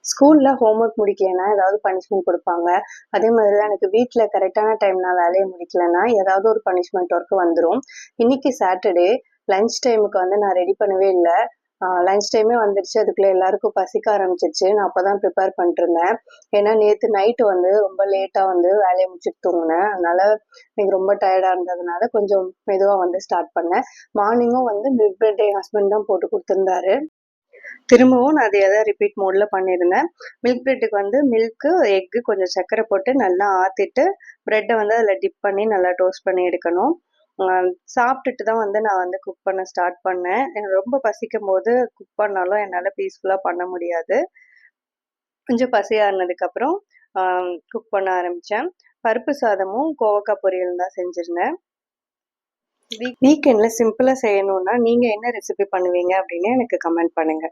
ஸ்கூல்ல ஹோம்ஒர்க் முடிக்கலைன்னா ஏதாவது பனிஷ்மெண்ட் குடுப்பாங்க. அதே மாதிரி தான் எனக்கு வீட்ல கரெக்டான டைம் நான் வேலைய முடிக்கலன்னா, ஏதாவது ஒரு பனிஷ்மெண்ட் ஒர்க் வந்துரும். இன்னைக்கு சாட்டர்டே லஞ்ச் டைமுக்கு வந்து நான் ரெடி பண்ணவே இல்ல. லஞ்ச் டைமே வந்துருச்சு. அதுக்குள்ள எல்லாருக்கும் பசிக்க ஆரம்பிச்சிருச்சு. நான் அப்பதான் ப்ரிப்பேர் பண்ணிட்டுருந்தேன். ஏன்னா நேத்து நைட்டு வந்து ரொம்ப லேட்டா வந்து வேலைய முடிச்சுட்டு தூங்குனேன். அதனால எனக்கு ரொம்ப டயர்டா இருந்ததுனால கொஞ்சம் மெதுவா வந்து ஸ்டார்ட் பண்ணேன். மார்னிங்கும் வந்து மில்க் பிரெட் என் ஹஸ்பண்ட் தான் போட்டு குடுத்திருந்தாரு. திரும்பவும் நான் அதே தான் ரிப்பீட் மோட்ல பண்ணியிருந்தேன். மில்க் பிரெட்டுக்கு வந்து மில்க்கு, எக்கு, கொஞ்சம் சர்க்கரை போட்டு நல்லா ஆத்திட்டு, பிரெட்ட வந்து அதில டிப் பண்ணி நல்லா டோஸ்ட் பண்ணி எடுக்கணும். அ சாப்பிட்டுட்டு தான் வந்து நான் வந்து குக் பண்ண ஸ்டார்ட் பண்ணேன். எனக்கு ரொம்ப பசிக்கும்போது குக் பண்ணாலும் என்னால பீஸ்ஃபுல்லா பண்ண முடியாது. கொஞ்சம் பசி ஆறுனதுக்கப்புறம் அ குக் பண்ண ஆரம்பிச்சேன். பருப்பு சாதமும், கோவக்காய் பொரியலும் தான் செஞ்சிருந்தேன். வீக்கெண்ட்ல சிம்பிளா செய்யணும்னா, நீங்க என்ன ரெசிபி பண்ணுவீங்க அப்படின்னு எனக்கு கமெண்ட் பண்ணுங்க.